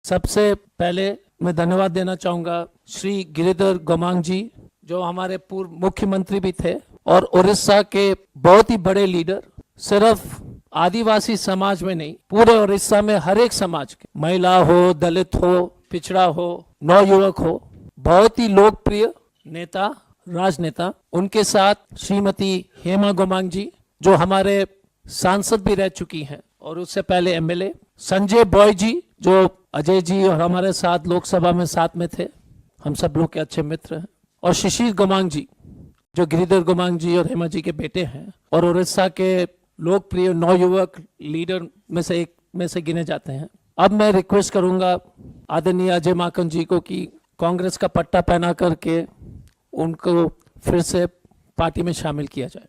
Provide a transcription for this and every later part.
सबसे पहले मैं धन्यवाद देना चाहूंगा श्री गिरिधर गोमांग जी, जो हमारे पूर्व मुख्यमंत्री भी थे और उड़ीसा के बहुत ही बड़े लीडर। सिर्फ आदिवासी समाज में नहीं, पूरे उड़ीसा में हर एक समाज के, महिला हो, दलित हो, पिछड़ा हो, नवयुवक हो, बहुत ही लोकप्रिय नेता, राजनेता। उनके साथ श्रीमती हेमा गोमांग जी, जो हमारे सांसद भी रह चुकी हैं और उससे पहले एमएलए, संजय बॉय जी, जो अजय जी और हमारे साथ लोकसभा में साथ में थे, हम सब लोग के अच्छे मित्र हैं, और शिशिर गोमांग जी, जो गिरिधर गोमांग जी और हेमा जी के बेटे हैं और उड़ीसा के लोकप्रिय नवयुवक लीडर में से गिने जाते हैं। अब मैं रिक्वेस्ट करूंगा आदरणीय अजय माकन जी को कि कांग्रेस का पट्टा पहना करके उनको फिर से पार्टी में शामिल किया जाए।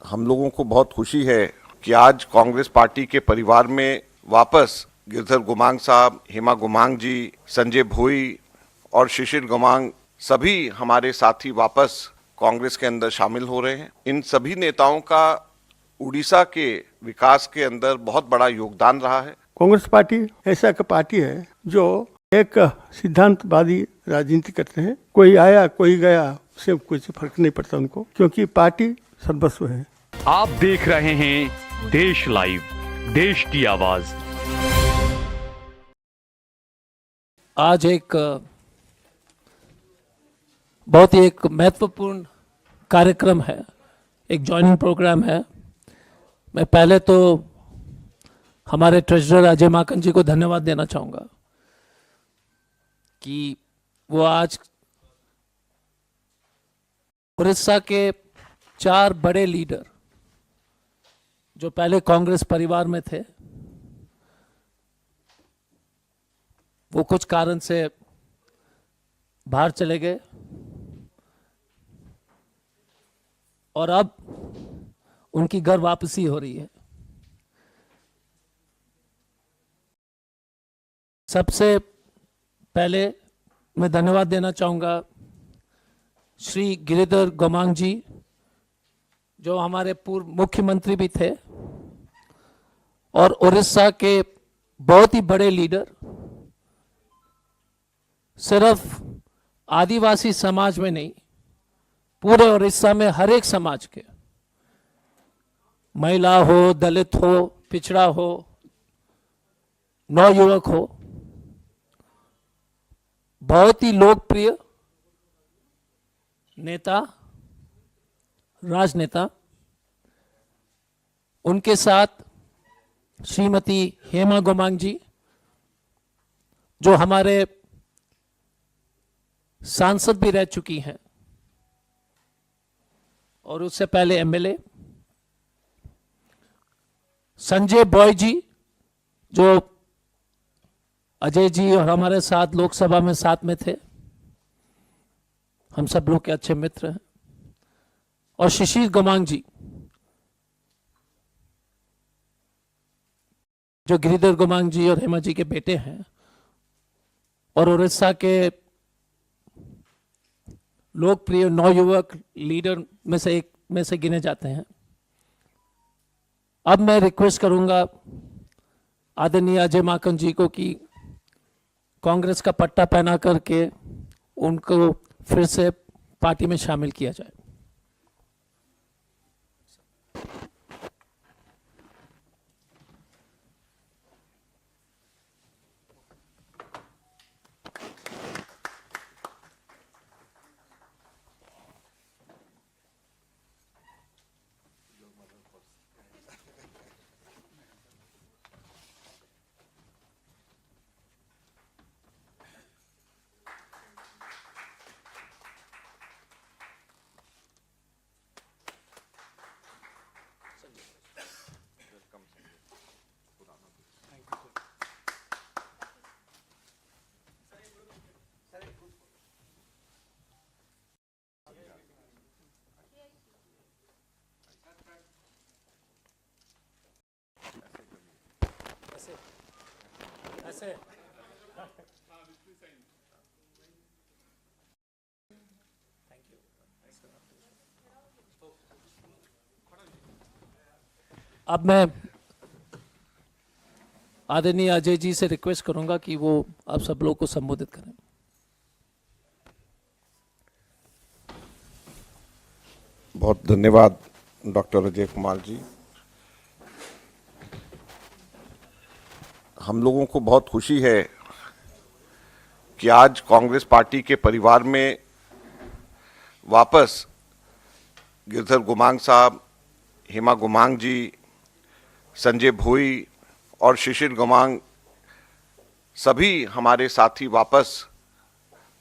हम लोगों को बहुत खुशी है कि आज कांग्रेस पार्टी के परिवार में वापस गिरधर गोमांग साहब, हेमा गोमांग जी, संजय भोई और शिशिर गोमांग सभी हमारे साथी वापस कांग्रेस के अंदर शामिल हो रहे हैं। इन सभी नेताओं का उड़ीसा के विकास के अंदर बहुत बड़ा योगदान रहा है। कांग्रेस पार्टी ऐसा एक पार्टी है जो एक सिद्धांतवादी राजनीति करते हैं। कोई आया कोई गया, उससे कुछ फर्क नहीं पड़ता उनको, क्योंकि पार्टी सर्वस्व है। आप देख रहे हैं देश लाइव, देश की आवाज। आज एक बहुत ही एक महत्वपूर्ण कार्यक्रम है, एक ज्वाइनिंग प्रोग्राम है। मैं पहले तो हमारे ट्रेजरर अजय माकन जी को धन्यवाद देना चाहूंगा कि वो आज उड़ीसा के 4 बड़े लीडर जो पहले कांग्रेस परिवार में थे, वो कुछ कारण से बाहर चले गए और अब उनकी घर वापसी हो रही है। सबसे पहले मैं धन्यवाद देना चाहूंगा श्री गिरिधर गोमांग जी, जो हमारे पूर्व मुख्यमंत्री भी थे और उड़ीसा के बहुत ही बड़े लीडर। सिर्फ आदिवासी समाज में नहीं, पूरे उड़ीसा में हर एक समाज के, महिला हो, दलित हो, पिछड़ा हो, नवयुवक हो, बहुत ही लोकप्रिय नेता, राजनेता। उनके साथ श्रीमती हेमा गोमांग जी, जो हमारे सांसद भी रह चुकी हैं और उससे पहले एमएलए, संजय बॉय जी, जो अजय जी और हमारे साथ लोकसभा में साथ में थे, हम सब लोग के अच्छे मित्र हैं, और शिशिर गोमांग जी, जो गिरिधर गोमांग जी और हेमा जी के बेटे हैं और उड़ीसा के लोकप्रिय नवयुवक लीडर में से गिने जाते हैं। अब मैं रिक्वेस्ट करूंगा आदरणीय अजय माकन जी को कि कांग्रेस का पट्टा पहना करके उनको फिर से पार्टी में शामिल किया जाए। अब मैं आदरणीय अजय जी से रिक्वेस्ट करूंगा कि वो आप सब लोग को संबोधित करें। बहुत धन्यवाद डॉक्टर अजय कुमार जी। हम लोगों को बहुत खुशी है कि आज कांग्रेस पार्टी के परिवार में वापस गिरधर गुमांग साहब, हेमा गुमांग जी, संजय भोई और शिशिर गुमांग सभी हमारे साथी वापस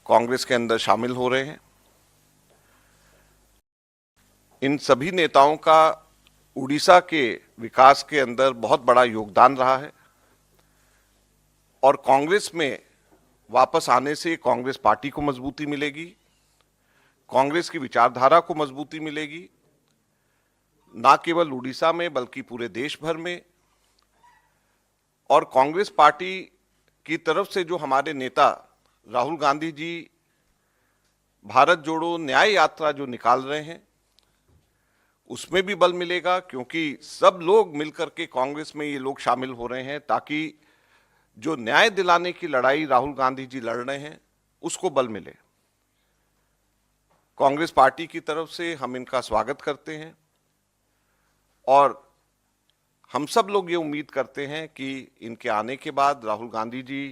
कांग्रेस के अंदर शामिल हो रहे हैं। इन सभी नेताओं का उड़ीसा के विकास के अंदर बहुत बड़ा योगदान रहा है और कांग्रेस में वापस आने से कांग्रेस पार्टी को मजबूती मिलेगी, कांग्रेस की विचारधारा को मजबूती मिलेगी, ना केवल उड़ीसा में बल्कि पूरे देश भर में। और कांग्रेस पार्टी की तरफ से जो हमारे नेता राहुल गांधी जी भारत जोड़ो न्याय यात्रा जो निकाल रहे हैं उसमें भी बल मिलेगा, क्योंकि सब लोग मिलकर के कांग्रेस में ये लोग शामिल हो रहे हैं ताकि जो न्याय दिलाने की लड़ाई राहुल गांधी जी लड़ रहे हैं उसको बल मिले। कांग्रेस पार्टी की तरफ से हम इनका स्वागत करते हैं और हम सब लोग ये उम्मीद करते हैं कि इनके आने के बाद राहुल गांधी जी,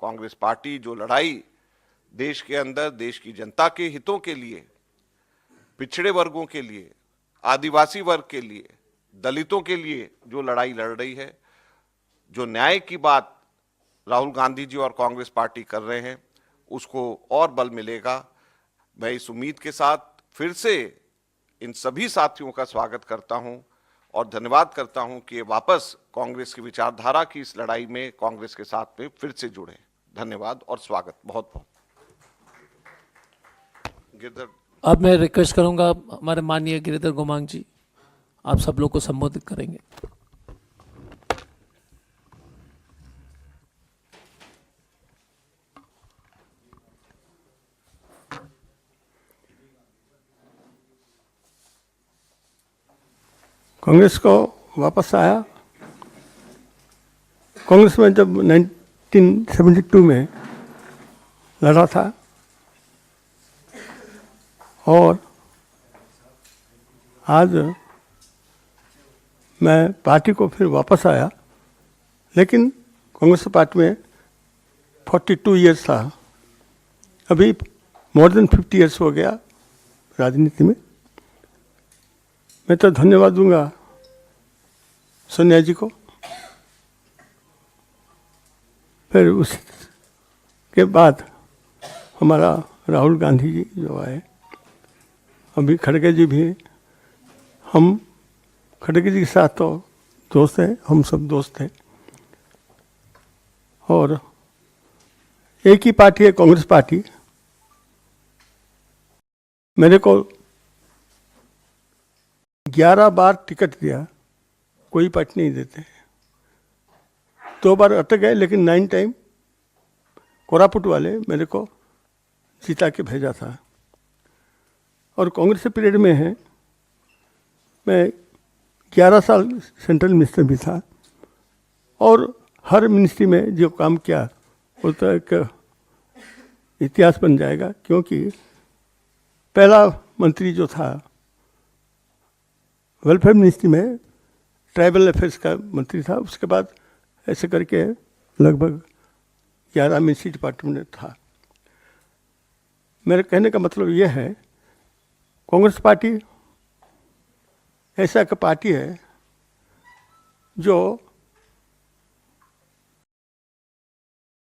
कांग्रेस पार्टी जो लड़ाई देश के अंदर देश की जनता के हितों के लिए, पिछड़े वर्गों के लिए, आदिवासी वर्ग के लिए, दलितों के लिए जो लड़ाई लड़ रही है, जो न्याय की बात राहुल गांधी जी और कांग्रेस पार्टी कर रहे हैं उसको और बल मिलेगा। मैं इस उम्मीद के साथ फिर से इन सभी साथियों का स्वागत करता हूं और धन्यवाद करता हूं कि ये वापस कांग्रेस की विचारधारा की इस लड़ाई में कांग्रेस के साथ में फिर से जुड़े। धन्यवाद और स्वागत बहुत बहुत। गिरधर, अब मैं रिक्वेस्ट करूंगा हमारे माननीय गिरिधर गुमांग जी, आप सब लोग को संबोधित करेंगे। कांग्रेस को वापस आया। कांग्रेस में जब 1972 में लड़ा था और आज मैं पार्टी को फिर वापस आया, लेकिन कांग्रेस पार्टी में 42 इयर्स था, अभी मोर देन 50 इयर्स हो गया राजनीति में। मैं तो धन्यवाद दूंगा सोनिया जी को। फिर उसके बाद हमारा राहुल गांधी जी जो आए, अभी खड़गे जी भी, हम खड़गे जी के साथ तो दोस्त हैं, हम सब दोस्त हैं और एक ही पार्टी है कांग्रेस पार्टी। मेरे को 11 बार टिकट दिया, कोई पार्टी नहीं देते। 2 बार अटक गए, लेकिन 9 टाइम कोरापुट वाले मेरे को जिता के भेजा था। और कांग्रेस के पीरियड में है, मैं 11 साल सेंट्रल मिनिस्टर भी था और हर मिनिस्ट्री में जो काम किया वो तो एक इतिहास बन जाएगा, क्योंकि पहला मंत्री जो था वेलफेयर मिनिस्ट्री में ट्राइबल अफेयर्स का मंत्री था, उसके बाद ऐसे करके लगभग 11 मिनिस्ट्री डिपार्टमेंट में था। मेरे कहने का मतलब ये है, कांग्रेस पार्टी ऐसा एक पार्टी है जो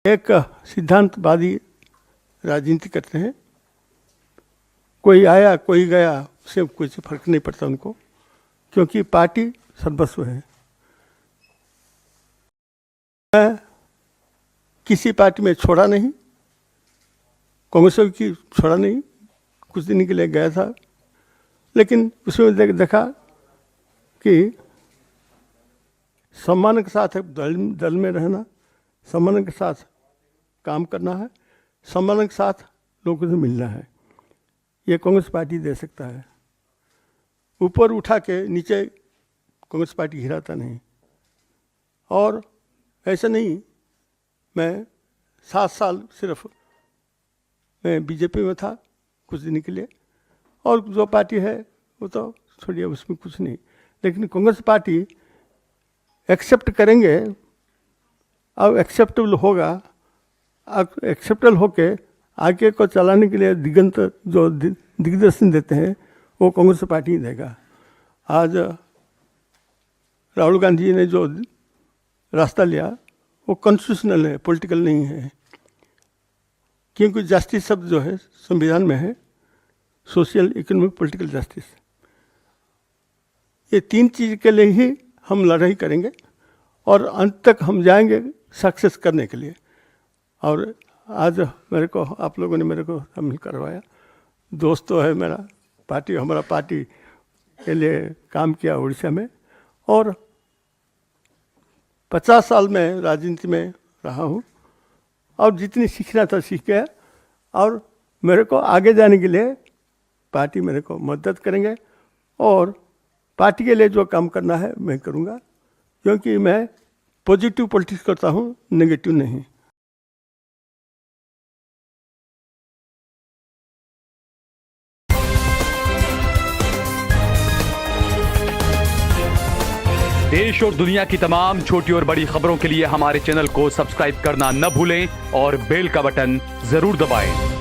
एक सिद्धांतवादी राजनीति करते हैं। कोई आया कोई गया उससे कुछ फर्क नहीं पड़ता उनको, क्योंकि पार्टी सर्वस्व है। मैं किसी पार्टी में छोड़ा नहीं, कांग्रेस की छोड़ा नहीं। कुछ दिन के लिए गया था, लेकिन उसमें देखा कि सम्मान के साथ दल में रहना, सम्मान के साथ काम करना है, सम्मान के साथ लोगों से मिलना है। ये कांग्रेस पार्टी दे सकता है। ऊपर उठा के नीचे कांग्रेस पार्टी गिराता नहीं। और ऐसा नहीं, मैं 7 साल सिर्फ मैं बीजेपी में था कुछ दिन के लिए, और जो पार्टी है वो तो छोड़िए, उसमें कुछ नहीं। लेकिन कांग्रेस पार्टी एक्सेप्ट करेंगे, अब एक्सेप्टेबल होगा, अब एक्सेप्टेबल होके आगे को चलाने के लिए दिगंत जो दिग्दर्शन देते हैं वो कांग्रेस पार्टी ही देगा। आज राहुल गांधी जी ने जो रास्ता लिया वो कॉन्स्टिट्यूशनल है, पॉलिटिकल नहीं है। क्योंकि जस्टिस शब्द जो है संविधान में है, सोशल, इकोनॉमिक, पॉलिटिकल जस्टिस। ये 3 चीज़ के लिए ही हम लड़ाई करेंगे और अंत तक हम जाएंगे सक्सेस करने के लिए। और आज मेरे को आप लोगों ने मेरे को शामिल करवाया। दोस्त तो है मेरा, पार्टी, हमारा पार्टी के लिए काम किया उड़ीसा में, और 50 साल में राजनीति में रहा हूँ, और जितनी सीखना था सीख गया। और मेरे को आगे जाने के लिए पार्टी मेरे को मदद करेंगे, और पार्टी के लिए जो काम करना है मैं करूँगा, क्योंकि मैं पॉजिटिव पॉलिटिक्स करता हूँ, नेगेटिव नहीं। देश और दुनिया की तमाम छोटी और बड़ी खबरों के लिए हमारे चैनल को सब्सक्राइब करना न भूलें और बेल का बटन जरूर दबाएं।